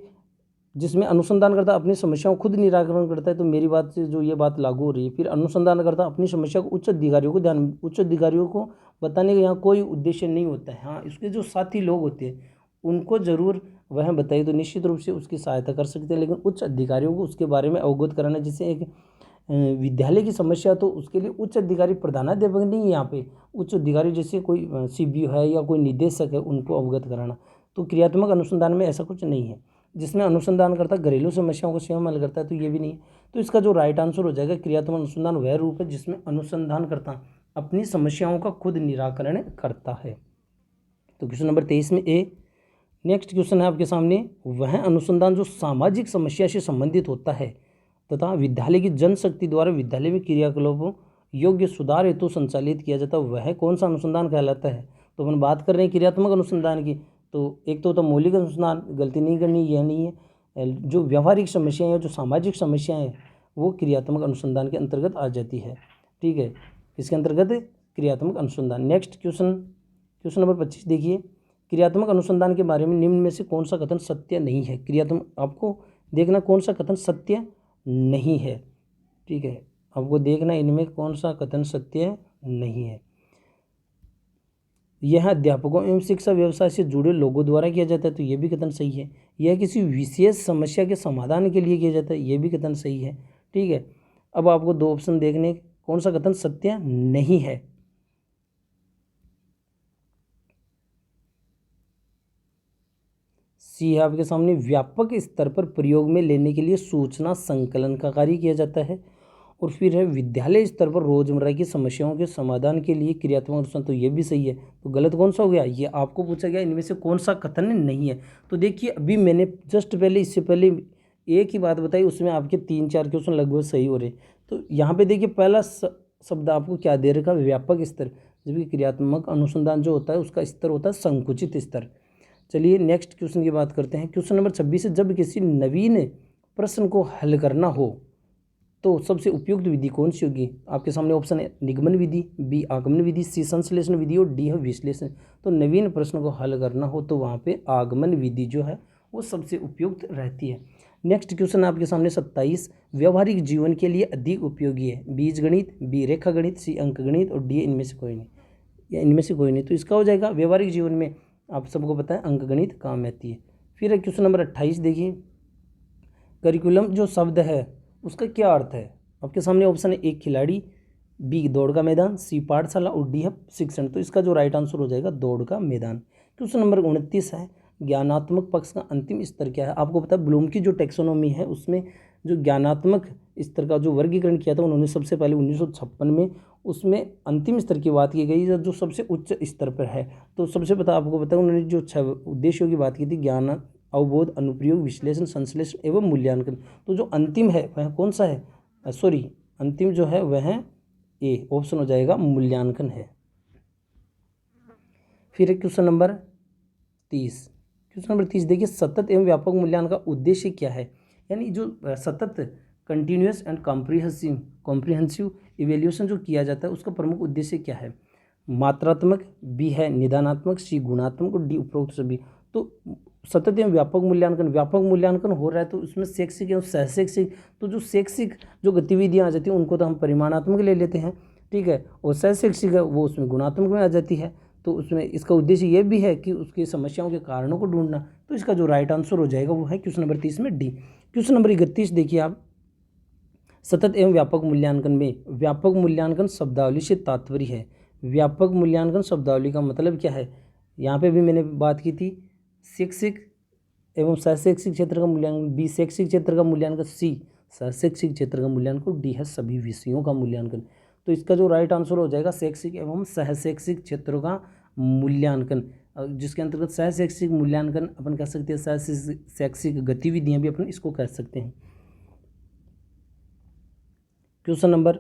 जिसमें अनुसंधानकर्ता अपनी समस्याओं खुद निराकरण करता है, तो मेरी बात से जो ये बात लागू हो रही है। फिर अनुसंधानकर्ता अपनी समस्या को उच्च अधिकारियों को बताने का यहाँ कोई उद्देश्य नहीं होता है। हाँ, इसके जो साथी लोग होते हैं उनको ज़रूर वह बताइए तो निश्चित रूप से उसकी सहायता कर सकते हैं, लेकिन उच्च अधिकारियों को उसके बारे में अवगत कराना, जैसे एक विद्यालय की समस्या, तो उसके लिए उच्च अधिकारी प्रधानाध्यापक नहीं है यहाँ पे, उच्च अधिकारी जैसे कोई CBO है या कोई निदेशक है, उनको अवगत कराना। तो क्रियात्मक अनुसंधान में ऐसा कुछ नहीं है। जिसमें अनुसंधान करता घरेलू समस्याओं को स्वयं हल करता है, तो ये भी नहीं है। तो इसका जो राइट आंसर हो जाएगा, क्रियात्मक अनुसंधान वह रूप है जिसमें अनुसंधान करता अपनी समस्याओं का खुद निराकरण करता है। तो क्वेश्चन नंबर 23 में ए। नेक्स्ट क्वेश्चन है आपके सामने, वह अनुसंधान जो सामाजिक समस्या से संबंधित होता है तथा विद्यालय की जनशक्ति द्वारा विद्यालय में क्रियाकलापों योग्य सुधार हेतु संचालित किया जाता है, वह कौन सा अनुसंधान कहलाता है। तो अपन बात कर रहे हैं क्रियात्मक अनुसंधान की, तो एक तो मौलिक अनुसंधान, गलती नहीं करनी, यह नहीं है। जो व्यवहारिक समस्याएं हैं, जो सामाजिक समस्याएं हैं, वो क्रियात्मक अनुसंधान के अंतर्गत आ जाती है। ठीक है, इसके अंतर्गत क्रियात्मक अनुसंधान। नेक्स्ट क्वेश्चन नंबर 25 देखिए, क्रियात्मक अनुसंधान के बारे में निम्न में से कौन सा कथन सत्य नहीं है। क्रियात्मक, आपको देखना कौन सा कथन सत्य नहीं है। ठीक है, आपको देखना इनमें कौन सा कथन सत्य नहीं है। यह अध्यापकों एवं शिक्षा व्यवसाय से जुड़े लोगों द्वारा किया जाता है, तो यह भी कथन सही है। यह किसी विशेष समस्या के समाधान के लिए किया जाता है, यह भी कथन सही है। ठीक है, अब आपको दो ऑप्शन देखने, कौन सा कथन सत्य नहीं है। सी है आपके सामने, व्यापक स्तर पर प्रयोग में लेने के लिए सूचना संकलन का कार्य किया जाता है। और फिर है विद्यालय स्तर पर रोजमर्रा की समस्याओं के समाधान के लिए क्रियात्मक अनुसंधान, तो ये भी सही है। तो गलत कौन सा हो गया, ये आपको पूछा गया इनमें से कौन सा कथन नहीं है। तो देखिए, अभी मैंने जस्ट पहले इससे पहले एक ही बात बताई, उसमें आपके 3-4 क्वेश्चन लगभग सही हो रहे। तो यहाँ पे देखिए, पहला शब्द आपको क्या दे रखा, व्यापक स्तर, जबकि क्रियात्मक अनुसंधान जो होता है उसका स्तर होता है संकुचित स्तर। चलिए नेक्स्ट क्वेश्चन की बात करते हैं। क्वेश्चन नंबर 26 है, जब किसी नवीन प्रश्न को हल करना हो तो सबसे उपयुक्त विधि कौन सी होगी। आपके सामने ऑप्शन है निगमन विधि, बी आगमन विधि, सी संश्लेषण विधि और डी है विश्लेषण। तो नवीन प्रश्न को हल करना हो तो वहाँ पे आगमन विधि जो है वो सबसे उपयुक्त रहती है। नेक्स्ट क्वेश्चन आपके सामने 27, व्यवहारिक जीवन के लिए अधिक उपयोगी है, बीज गणित, बी रेखा गणित, सी अंक गणित और डी इनमें से कोई नहीं, या इनमें से कोई नहीं। तो इसका हो जाएगा व्यवहारिक जीवन में आप सबको पता है अंक गणित काम आती है। फिर क्वेश्चन नंबर 28 देखिए, करिकुलम जो शब्द है उसका क्या अर्थ है। आपके सामने ऑप्शन है एक खिलाड़ी, बी दौड़ का मैदान, सी पाठशाला और डी है शिक्षण। तो इसका जो राइट आंसर हो जाएगा दौड़ का मैदान। क्वेश्चन नंबर 29 है, ज्ञानात्मक पक्ष का अंतिम स्तर क्या है। आपको पता है ब्लूम की जो टेक्सोनोमी है उसमें जो ज्ञानात्मक स्तर का जो वर्गीकरण किया था उन्होंने सबसे पहले 1956 में, उसमें अंतिम स्तर की बात की गई जो सबसे उच्च स्तर पर है। तो सबसे आपको पता है उन्होंने जो 6 उद्देश्यों की बात की थी, ज्ञान, अवबोध, अनुप्रयोग, विश्लेषण, संश्लेषण एवं मूल्यांकन। तो जो अंतिम है वह कौन सा है, अंतिम जो है वह ए ऑप्शन हो जाएगा मूल्यांकन है। फिर क्वेश्चन नंबर 30 देखिए, सतत एवं व्यापक मूल्यांकन का उद्देश्य क्या है। यानी जो सतत कंटिन्यूअस एंड कॉम्प्रिहेंसिव इवेल्यूशन जो किया जाता है उसका प्रमुख उद्देश्य क्या है। मात्रात्मक, बी है निदानात्मक, सी गुणात्मक और डी उपरोक्त सभी। तो सतत एवं व्यापक मूल्यांकन हो रहा है तो उसमें शैक्षिक एवं सहशैक्षिक, तो जो शैक्षिक जो गतिविधियाँ आ जाती हैं उनको तो हम परिमाणात्मक ले लेते हैं, ठीक है, और सहशैक्षिक है वो उसमें गुणात्मक में आ जाती है। तो उसमें इसका उद्देश्य ये भी है कि उसकी समस्याओं के कारणों को ढूंढना। तो इसका जो राइट आंसर हो जाएगा वो है क्वेश्चन नंबर 30 में डी। क्वेश्चन नंबर 31 देखिए आप, सतत एवं व्यापक मूल्यांकन में व्यापक मूल्यांकन शब्दावली से तात्पर्य है। व्यापक मूल्यांकन शब्दावली का मतलब क्या है। यहाँ पे भी मैंने बात की थी शैक्षिक एवं सहशैक्षिक क्षेत्र का मूल्यांकन, बी शैक्षिक क्षेत्र का मूल्यांकन, सी सहशैक्षिक क्षेत्र का मूल्यांकन, डी है सभी विषयों का मूल्यांकन। तो इसका जो राइट आंसर हो जाएगा शैक्षिक एवं सहशैक्षिक क्षेत्रों का मूल्यांकन, जिसके अंतर्गत सहशैक्षिक मूल्यांकन अपन कह सकते हैं, सहशैक्षिक गतिविधियां भी अपन इसको कह सकते हैं। क्वेश्चन नंबर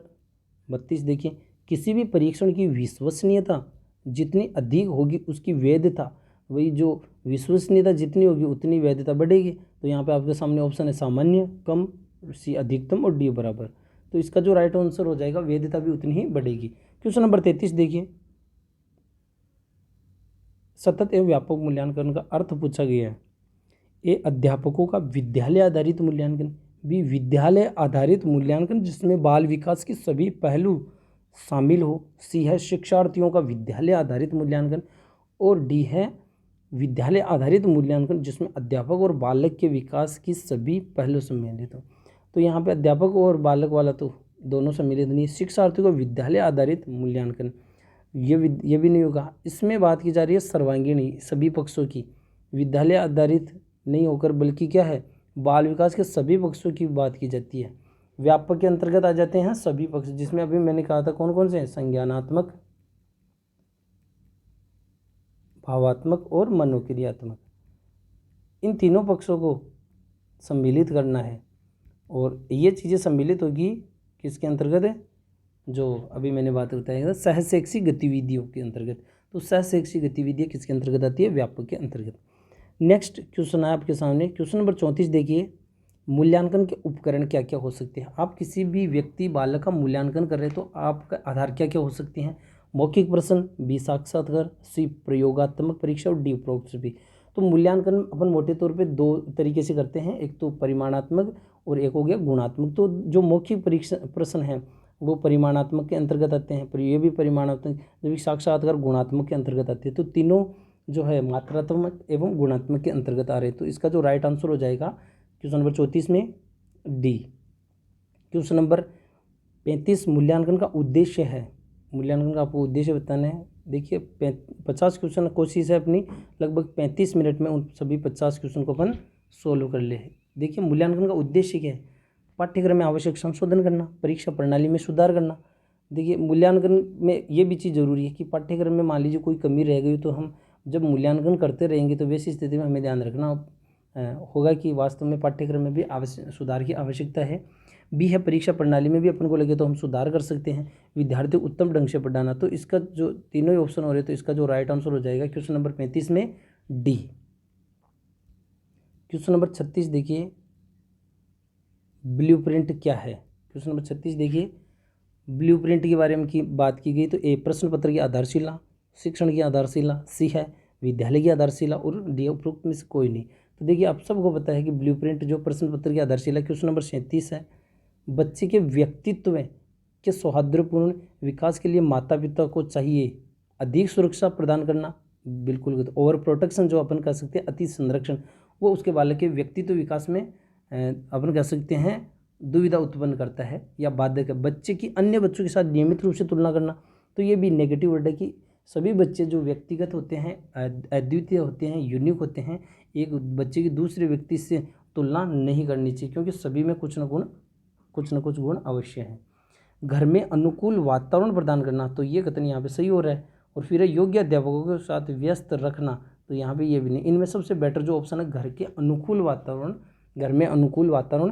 32 देखिए, किसी भी परीक्षण की विश्वसनीयता जितनी अधिक होगी उसकी वैधता, वही जो विश्वसनीयता जितनी होगी उतनी वैधता बढ़ेगी। तो यहाँ पे आपके सामने ऑप्शन है सामान्य, कम, सी अधिकतम और डी बराबर। तो इसका जो राइट आंसर हो जाएगा वैधता भी उतनी ही बढ़ेगी। क्वेश्चन नंबर 33 देखिए, सतत एवं व्यापक मूल्यांकन का अर्थ पूछा गया है। ए अध्यापकों का विद्यालय आधारित मूल्यांकन, बी विद्यालय आधारित मूल्यांकन जिसमें बाल विकास के सभी पहलू शामिल हो, सी है शिक्षार्थियों का विद्यालय आधारित मूल्यांकन, और डी है विद्यालय आधारित मूल्यांकन जिसमें अध्यापक और बालक के विकास की सभी पहलू सम्मिलित हो। तो यहाँ पे अध्यापक और बालक वाला तो दोनों सम्मिलित नहीं, शिक्षार्थियों का विद्यालय आधारित मूल्यांकन ये भी नहीं होगा। इसमें बात की जा रही है सर्वांगीण सभी पक्षों की, विद्यालय आधारित नहीं होकर बल्कि क्या है बाल विकास के सभी पक्षों की बात की जाती है। व्यापक के अंतर्गत आ जाते हैं सभी पक्ष, जिसमें अभी मैंने कहा था कौन कौन से हैं, संज्ञानात्मक, भावात्मक और मनोक्रियात्मक। इन तीनों पक्षों को सम्मिलित करना है, और ये चीज़ें सम्मिलित होगी किसके अंतर्गत है, जो अभी मैंने बात बताई सहशैक्षिक गतिविधियों के अंतर्गत। तो सहशैक्षिक गतिविधियाँ किसके अंतर्गत आती है, व्यापक के अंतर्गत। नेक्स्ट क्वेश्चन है आपके सामने, क्वेश्चन नंबर 34 देखिए, मूल्यांकन के उपकरण क्या क्या हो सकते हैं। आप किसी भी व्यक्ति बालक का मूल्यांकन कर रहे हैं तो आपका आधार क्या क्या हो सकते हैं, मौखिक प्रश्न, बी साक्षात्कार, सी प्रयोगात्मक परीक्षा और डी उपरोक्त भी। तो मूल्यांकन अपन मोटे तौर पे दो तरीके से करते हैं, एक तो परिमाणात्मक और एक हो गया गुणात्मक। तो जो मौखिक परीक्षा प्रश्न हैं वो परिमाणात्मक के अंतर्गत आते हैं, पर ये भी परिमाणात्मक, जबकि साक्षात्कार गुणात्मक के अंतर्गत आते हैं। तो तीनों जो है मात्रात्मक एवं गुणात्मक के अंतर्गत आ रहे हैं। तो इसका जो राइट आंसर हो जाएगा क्वेश्चन नंबर 34 में डी। क्वेश्चन नंबर 35, मूल्यांकन का उद्देश्य है, मूल्यांकन का आपको उद्देश्य बताना है। देखिए 50 क्वेश्चन कोशिश है अपनी लगभग 35 मिनट में उन सभी 50 क्वेश्चन को अपन सोल्व कर ले। देखिए मूल्यांकन का उद्देश्य क्या है, पाठ्यक्रम में आवश्यक संशोधन करना, परीक्षा प्रणाली में सुधार करना। देखिए मूल्यांकन में ये भी चीज़ जरूरी है कि पाठ्यक्रम में मान लीजिए कोई कमी रह गई तो हम जब मूल्यांकन करते रहेंगे तो वैसी स्थिति में हमें ध्यान रखना होगा कि वास्तव में पाठ्यक्रम में भी सुधार की आवश्यकता है। बी है परीक्षा प्रणाली में भी अपन को लगे तो हम सुधार कर सकते हैं, विद्यार्थी उत्तम ढंग से पढ़ाना। तो इसका जो तीनों ही ऑप्शन हो रहे तो इसका जो राइट आंसर हो जाएगा क्वेश्चन नंबर 35 में डी। क्वेश्चन नंबर 36 देखिए, ब्लूप्रिंट क्या है। क्वेश्चन नंबर 36 देखिए, ब्लूप्रिंट के बारे में की बात की गई तो ए प्रश्न पत्र की आधारशिला, शिक्षण की आधारशिला, सी है विद्यालय की आधारशिला और डी उपरोक्त में से कोई नहीं। तो देखिए आप सबको पता है कि ब्लूप्रिंट जो प्रश्न पत्र की आधारशिला क्वेश्चन नंबर 37 है, बच्चे के व्यक्तित्व के सौहार्दपूर्ण विकास के लिए माता पिता को चाहिए अधिक सुरक्षा प्रदान करना, बिल्कुल ओवर प्रोटेक्शन जो अपन कह सकते हैं अति संरक्षण, वो उसके बालक के व्यक्तित्व विकास में अपन कह सकते हैं दुविधा उत्पन्न करता है या बाधक है। बच्चे की अन्य बच्चों के साथ नियमित रूप से तुलना करना, तो ये भी नेगेटिव वर्ड है कि सभी बच्चे जो व्यक्तिगत होते हैं, अद्वितीय होते हैं, यूनिक होते हैं, एक बच्चे की दूसरे व्यक्ति से तुलना नहीं करनी चाहिए क्योंकि सभी में कुछ न कुछ गुण अवश्य हैं। घर में अनुकूल वातावरण प्रदान करना, तो ये कथन यहाँ पे सही हो रहा है। और फिर योग्य अध्यापकों के साथ व्यस्त रखना, तो यहाँ पे ये भी नहीं। इनमें सबसे बेटर जो ऑप्शन है घर के अनुकूल वातावरण, घर में अनुकूल वातावरण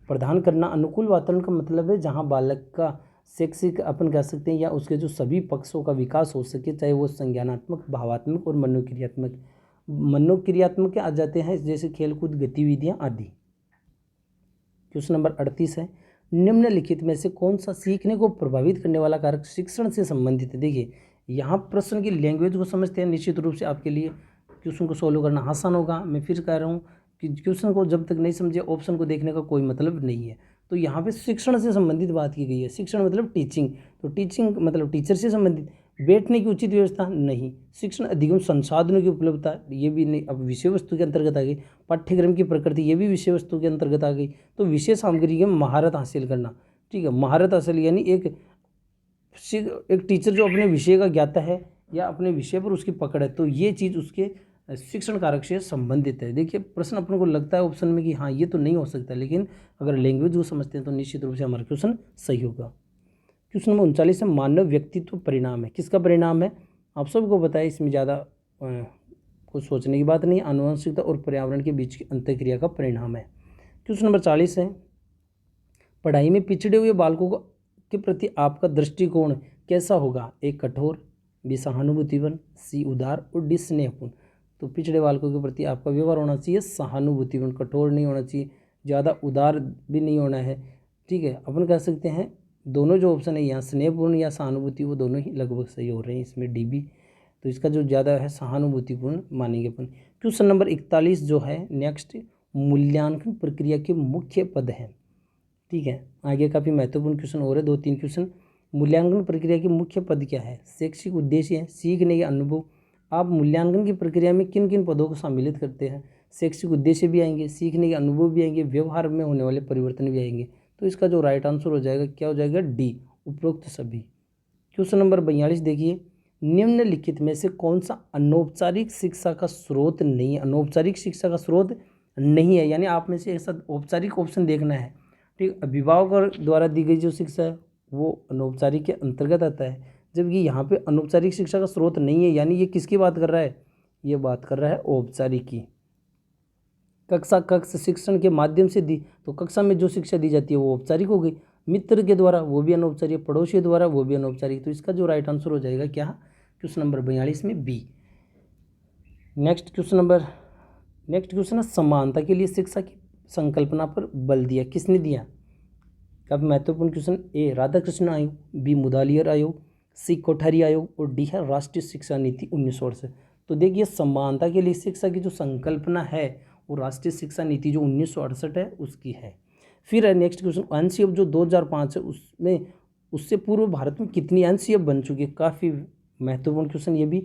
प्रदान करना। अनुकूल वातावरण का मतलब है जहाँ बालक का शैक्षिक अपन कह सकते हैं या उसके जो सभी पक्षों का विकास हो सके, चाहे वो संज्ञानात्मक, भावात्मक और मनोक्रियात्मक आ जाते हैं जैसे खेलकूद गतिविधियाँ आदि। क्वेश्चन नंबर 38 है, निम्नलिखित में से कौन सा सीखने को प्रभावित करने वाला कारक शिक्षण से संबंधित है। देखिए यहाँ प्रश्न की लैंग्वेज को समझते हैं, निश्चित रूप से आपके लिए क्वेश्चन को सॉल्व करना आसान होगा। मैं फिर कह रहा हूँ कि क्वेश्चन को जब तक नहीं समझे ऑप्शन को देखने का कोई मतलब नहीं है। तो यहाँ पे शिक्षण से संबंधित बात की गई है, शिक्षण मतलब टीचिंग, तो टीचिंग मतलब टीचर से संबंधित। बैठने की उचित व्यवस्था नहीं, शिक्षण अधिगम संसाधनों की उपलब्धता ये भी नहीं। अब विषय वस्तु के अंतर्गत आ गई, पाठ्यक्रम की प्रकृति ये भी विषय वस्तु के अंतर्गत आ गई। तो विषय सामग्री की महारत हासिल करना, ठीक है, महारत हासिल यानी एक टीचर जो अपने विषय का ज्ञाता है या अपने विषय पर उसकी पकड़ है, तो ये चीज़ उसके शिक्षण कारक से संबंधित है। देखिए प्रश्न अपन को लगता है ऑप्शन में कि हाँ ये तो नहीं हो सकता, लेकिन अगर लैंग्वेज को समझते हैं तो निश्चित रूप से हमारा क्वेश्चन सही होगा। क्वेश्चन नंबर 39 है मानव व्यक्तित्व परिणाम है, किसका परिणाम है? आप सबको पता है, इसमें ज़्यादा कुछ सोचने की बात नहीं, आनुवंशिकता और पर्यावरण के बीच की अंतःक्रिया का परिणाम है। क्वेश्चन नंबर 40 है पढ़ाई में पिछड़े हुए बालकों के प्रति आपका दृष्टिकोण कैसा होगा? ए कठोर, बी सहानुभूतिपूर्ण, सी उदार और डी स्नेहपूर्ण। तो पिछड़े बालकों के प्रति आपका व्यवहार होना चाहिए सहानुभूतिपूर्ण, कठोर नहीं होना चाहिए, ज़्यादा उदार भी नहीं होना है। ठीक है, अपन कह सकते हैं दोनों जो ऑप्शन है यहाँ स्नेहपूर्ण या सहानुभूति, वो दोनों ही लगभग सही हो रहे हैं इसमें डी बी। तो इसका जो ज़्यादा है सहानुभूतिपूर्ण मानेंगे अपन। क्वेश्चन नंबर 41 जो है नेक्स्ट, मूल्यांकन प्रक्रिया के मुख्य पद हैं। ठीक है, आगे काफ़ी महत्वपूर्ण क्वेश्चन हो रहे, 2-3 क्वेश्चन। मूल्यांकन प्रक्रिया के मुख्य पद क्या है? शैक्षिक उद्देश्य है, सीखने के अनुभव। आप मूल्यांकन की प्रक्रिया में किन किन पदों को सम्मिलित करते हैं? शैक्षिक उद्देश्य भी आएंगे, सीखने के अनुभव भी आएंगे, व्यवहार में होने वाले परिवर्तन भी आएंगे। तो इसका जो राइट आंसर हो जाएगा क्या हो जाएगा? डी, उपरोक्त सभी। क्वेश्चन नंबर 42 देखिए, निम्नलिखित में से कौन सा अनौपचारिक शिक्षा का स्रोत नहीं है? अनौपचारिक शिक्षा का स्रोत नहीं है, यानी आप में से ऐसा औपचारिक ऑप्शन देखना है। ठीक, अभिभावक द्वारा दी गई जो शिक्षा है वो अनौपचारिक के अंतर्गत आता है, जबकि यहाँ पे अनौपचारिक शिक्षा का स्रोत नहीं है, यानी ये किसकी बात कर रहा है? ये बात कर रहा है औपचारिक की। कक्षा शिक्षण के माध्यम से दी, तो कक्षा में जो शिक्षा दी जाती है वो औपचारिक हो गई, मित्र के द्वारा वो भी अनौपचारिक, पड़ोसियों द्वारा वो भी अनौपचारिक। तो इसका जो राइट आंसर हो जाएगा क्या? क्वेश्चन नंबर 42 में बी। नेक्स्ट क्वेश्चन है समानता के लिए शिक्षा की संकल्पना पर बल दिया किसने दिया? काफ़ी महत्वपूर्ण क्वेश्चन। ए राधाकृष्ण आयोग, बी मुदालियर आयोग, सी कोठारी आयोग और डी है राष्ट्रीय शिक्षा नीति 1968। तो देखिए समानता के लिए शिक्षा की जो संकल्पना है वो राष्ट्रीय शिक्षा नीति जो 1968 है उसकी है। फिर है नेक्स्ट क्वेश्चन, एनसीएफ जो 2005 है उसमें उससे पूर्व भारत में कितनी एनसीएफ बन चुकी है? काफ़ी महत्वपूर्ण क्वेश्चन ये भी।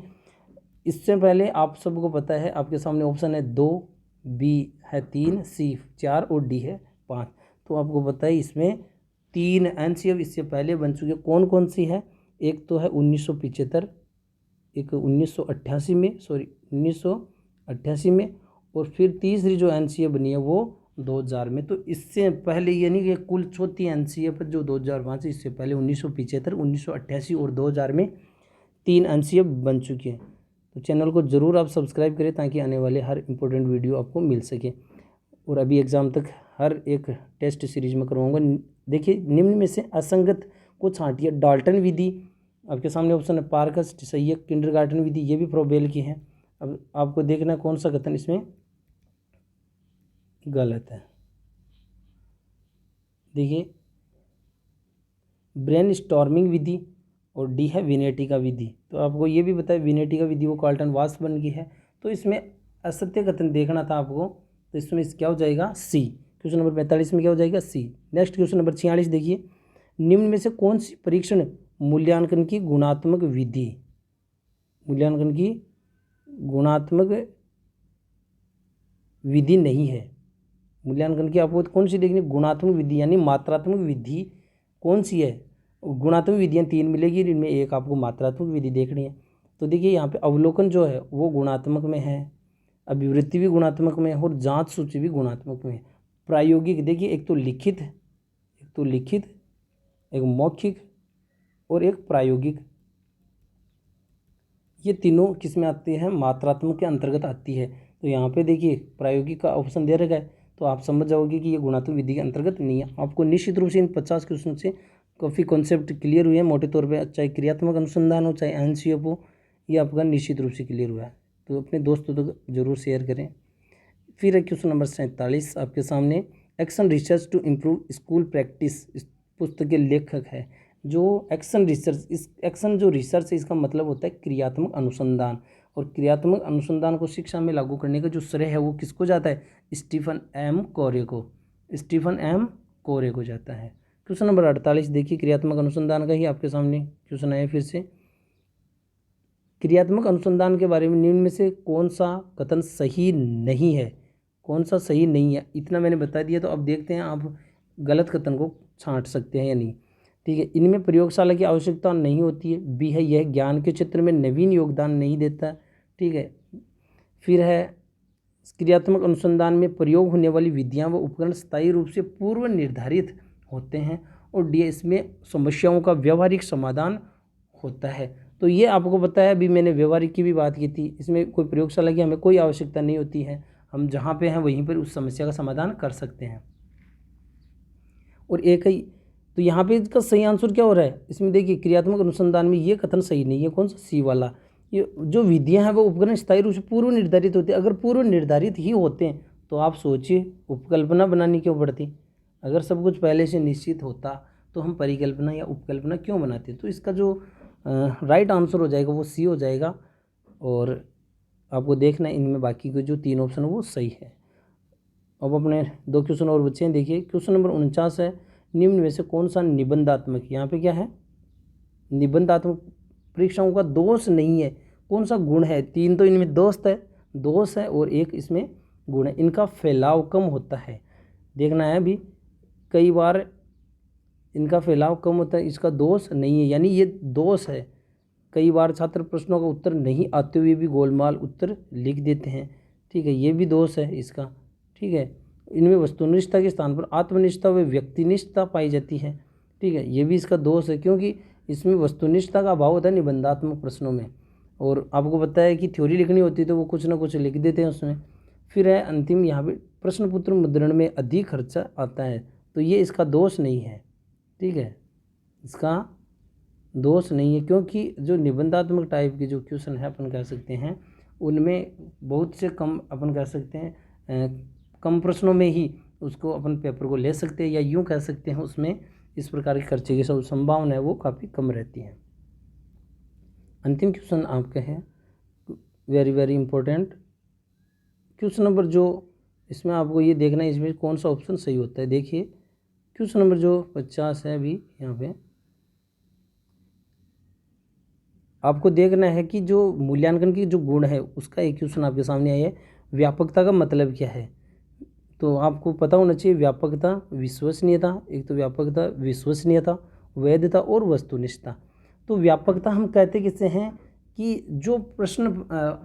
इससे पहले आप सबको पता है, आपके सामने ऑप्शन है 2, बी है 3, सी 4 और डी है 5। तो आपको पता है इसमें 3 एनसीएफ इससे पहले बन चुकी है। कौन कौन सी है? एक तो है 1975, एक 1988 में, और फिर तीसरी जो एनसीएफ बनी है वो 2000 में। तो इससे पहले यानी कि कुल चौथी एनसीएफ जो 2005 से, इससे पहले 1975, 1988 और 2000 में 3 एनसीएफ बन चुकी है। तो चैनल को ज़रूर आप सब्सक्राइब करें ताकि आने वाले हर इंपॉर्टेंट वीडियो आपको मिल सके। और अभी एग्ज़ाम तक हर एक टेस्ट सीरीज में करवाऊंगा। देखिए निम्न में से असंगत को छांटिए। डाल्टन विधि आपके सामने ऑप्शन है, पार्कस सही है, किंडरगार्टन विधि ये भी प्रोबेल की है। अब आपको देखना कौन सा कथन इसमें गलत है। देखिए ब्रेन स्टॉर्मिंग विधि और डी है विनेटिका विधि। तो आपको ये भी बताया विनेटिका विधि वो कार्ल्टन वास बन गई है। तो इसमें असत्य कथन देखना था आपको, तो इसमें क्या हो जाएगा? सी। क्वेश्चन नंबर 45 में क्या हो जाएगा? सी। नेक्स्ट क्वेश्चन नंबर 46 देखिए, निम्न में से कौन सी परीक्षण मूल्यांकन की गुणात्मक विधि नहीं है? मूल्यांकन की आपको कौन सी देखनी? गुणात्मक विधि, यानी मात्रात्मक विधि कौन सी है? गुणात्मक विधियाँ 3 मिलेगी, इनमें एक आपको मात्रात्मक विधि देखनी है। तो देखिए यहाँ पे अवलोकन जो है वो गुणात्मक में है, अभिवृत्ति भी गुणात्मक में है और जांच सूची भी गुणात्मक में है। प्रायोगिक देखिए एक तो लिखित, एक मौखिक और एक प्रायोगिक, ये तीनों किस में आती है? मात्रात्मक के अंतर्गत आती है। तो यहाँ पे देखिए प्रायोगिक का ऑप्शन दे रखा है, तो आप समझ जाओगे कि ये गुणात्मक विधि के अंतर्गत नहीं है। आपको निश्चित रूप से इन 50 क्वेश्चन से काफ़ी कॉन्सेप्ट क्लियर हुए हैं मोटे तौर पे, चाहे क्रियात्मक अनुसंधान हो चाहे एनसीएफ हो, ये आपका निश्चित रूप से क्लियर हुआ है। तो अपने दोस्तों तक जरूर शेयर करें। फिर है क्वेश्चन नंबर 47 आपके सामने, action research to improve school practice, इस पुस्तक के लेखक है जो एक्शन रिसर्च, इस एक्शन जो रिसर्च है इसका मतलब होता है क्रियात्मक अनुसंधान, और क्रियात्मक अनुसंधान को शिक्षा में लागू करने का जो श्रेय है वो किसको जाता है? स्टीफन एम कोरे को जाता है। क्वेश्चन नंबर 48 देखिए, क्रियात्मक अनुसंधान का ही आपके सामने क्वेश्चन आया फिर से। क्रियात्मक अनुसंधान के बारे में निम्न में से कौन सा कथन सही नहीं है? इतना मैंने बता दिया। तो अब देखते हैं आप गलत कथन को छांट सकते हैं या नहीं। ठीक है, इनमें प्रयोगशाला की आवश्यकता नहीं होती है। बी है यह ज्ञान के क्षेत्र में नवीन योगदान नहीं देता। ठीक है, फिर है क्रियात्मक अनुसंधान में प्रयोग होने वाली विधियां व उपकरण स्थायी रूप से पूर्व निर्धारित होते हैं। और डी इसमें समस्याओं का व्यवहारिक समाधान होता है। तो ये आपको पता है, अभी मैंने व्यवहारिक की भी बात की थी, इसमें कोई प्रयोगशाला की हमें कोई आवश्यकता नहीं होती है, हम जहाँ पे हैं वहीं पर उस समस्या का समाधान कर सकते हैं। और एक ही तो यहाँ पे इसका सही आंसर क्या हो रहा है, इसमें देखिए क्रियात्मक अनुसंधान में ये कथन सही नहीं है। कौन सा, सी वाला। ये जो विधियाँ हैं वो उपकरण स्थायी रूप से पूर्व निर्धारित होते हैं। अगर पूर्व निर्धारित ही होते हैं तो आप सोचिए उपकल्पना बनानी क्यों पड़ती। अगर सब कुछ पहले से निश्चित होता तो हम परिकल्पना या उपकल्पना क्यों बनाते। तो इसका जो राइट आंसर हो जाएगा वो सी हो जाएगा। और आपको देखना है इनमें बाकी के जो 3 ऑप्शन है वो सही है। अब अपने 2 क्वेश्चन और बच्चे हैं, देखिए क्वेश्चन नंबर 49 है, निम्न में से कौन सा निबंधात्मक, यहाँ पे क्या है, निबंधात्मक परीक्षाओं का दोष नहीं है, कौन सा गुण है। 3 तो इनमें दोष है और 1 इसमें गुण है। इनका फैलाव कम होता है, देखना है अभी, कई बार इनका फैलाव कम होता है, इसका दोष नहीं है, यानी ये दोष है। कई बार छात्र प्रश्नों का उत्तर नहीं आते हुए भी गोलमाल उत्तर लिख देते हैं, ठीक है, ये भी दोष है इसका, ठीक है। इनमें वस्तुनिष्ठता के स्थान पर आत्मनिष्ठता व व्यक्तिनिष्ठता पाई जाती है, ठीक है, ये भी इसका दोष है, क्योंकि इसमें वस्तुनिष्ठता का अभाव होता है निबंधात्मक प्रश्नों में। और आपको पता है कि थ्योरी लिखनी होती है तो वो कुछ ना कुछ लिख देते हैं उसमें। फिर है अंतिम, यहाँ पे प्रश्न पत्र मुद्रण में अधिक खर्चा आता है, तो ये इसका दोष नहीं है, ठीक है, इसका दोष नहीं है, क्योंकि जो निबंधात्मक टाइप के जो क्वेश्चन है अपन कह सकते हैं उनमें बहुत से कम, अपन कह सकते हैं कम प्रश्नों में ही उसको अपन पेपर को ले सकते हैं, या यूँ कह सकते हैं उसमें इस प्रकार के खर्चे की संभावना है वो काफ़ी कम रहती है। अंतिम क्वेश्चन आपके हैं, very very important question number, जो इसमें आपको ये देखना है इसमें कौन सा ऑप्शन सही होता है। देखिए क्वेश्चन नंबर जो 50 है अभी यहाँ पे आपको देखना है कि जो मूल्यांकन की जो गुण है उसका एक क्वेश्चन आपके सामने आया है, व्यापकता का मतलब क्या है। तो आपको पता होना चाहिए व्यापकता, विश्वसनीयता, एक तो व्यापकता, विश्वसनीयता, वैधता और वस्तुनिष्ठता। तो व्यापकता हम कहते किससे हैं कि जो प्रश्न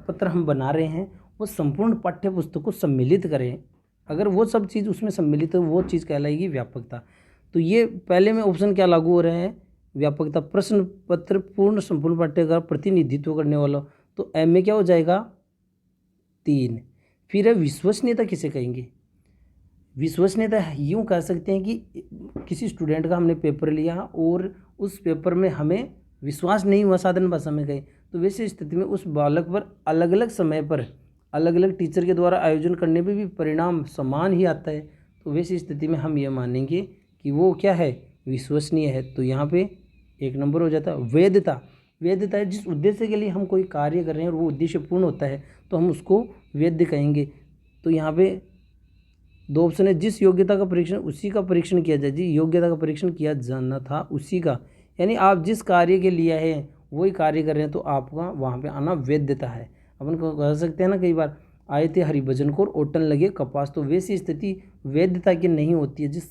पत्र हम बना रहे हैं वो संपूर्ण पाठ्य पुस्तक को सम्मिलित करें, अगर वो सब चीज़ उसमें सम्मिलित है वो चीज़ कहलाएगी व्यापकता। तो ये पहले में ऑप्शन क्या लागू हो रहा है, व्यापकता, प्रश्न पत्र पूर्ण संपूर्ण पाठ्य का प्रतिनिधित्व करने वाला, तो एम में क्या हो जाएगा 3। फिर है विश्वसनीयता, किसे कहेंगे, विश्वसनीयता यूँ कह सकते हैं कि किसी स्टूडेंट का हमने पेपर लिया और उस पेपर में हमें विश्वास नहीं हुआ, साधारण भाषा में कहें तो वैसी स्थिति में उस बालक पर अलग अलग समय पर अलग अलग टीचर के द्वारा आयोजन करने पे भी परिणाम समान ही आता है। तो वैसी स्थिति में हम ये मानेंगे कि वो क्या है, विश्वसनीय है। तो यहाँ पे 1 नंबर हो जाता है। वैधता, वैधता है जिस उद्देश्य के लिए हम कोई कार्य कर रहे हैं और वो उद्देश्य पूर्ण होता है तो हम उसको वैध कहेंगे। तो यहाँ पे 2 ऑप्शन है, जिस योग्यता का परीक्षण उसी का परीक्षण किया जाए, जिस योग्यता का परीक्षण किया जाना था उसी का, यानी आप जिस कार्य के लिए है वही कार्य कर रहे हैं तो आपका वहाँ पे आना वैधता है। अपन को कह सकते हैं ना, कई बार आए थे हरिभजन को ओटन लगे कपास, तो वैसी स्थिति वैधता की नहीं होती है। जिस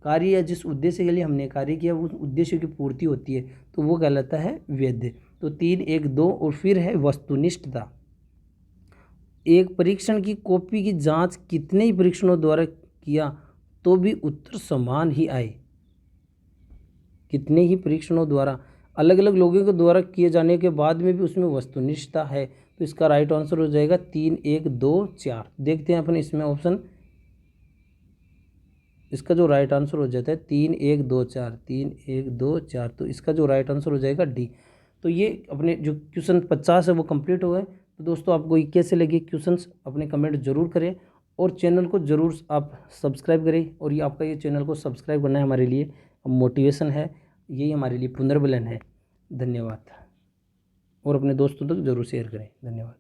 कार्य या जिस उद्देश्य के लिए हमने कार्य किया उस उद्देश्य की पूर्ति होती है तो वो कहलाता है वैध। तो 3, 1, 2 और फिर है वस्तुनिष्ठता। एक परीक्षण की कॉपी की जांच कितने ही परीक्षणों द्वारा किया तो भी उत्तर समान ही आए, कितने ही परीक्षणों द्वारा, अलग अलग लोगों के द्वारा किए जाने के बाद में भी उसमें वस्तुनिष्ठता है। तो इसका राइट आंसर हो जाएगा 3, 1, 2, 4। देखते हैं अपन इसमें ऑप्शन, इसका जो राइट आंसर हो जाता है 3, 1, 2, 4, 3, 1, 2, 4, तो इसका जो राइट आंसर हो जाएगा डी। तो ये अपने जो क्वेश्चन 50 है वो कंप्लीट हो गए। तो दोस्तों आपको ये कैसे लगे क्वेश्चंस अपने कमेंट जरूर करें और चैनल को ज़रूर आप सब्सक्राइब करें। और ये आपका ये चैनल को सब्सक्राइब करना है हमारे लिए मोटिवेशन है, यही हमारे लिए पुनर्बलन है। धन्यवाद। और अपने दोस्तों तक जरूर शेयर करें। धन्यवाद।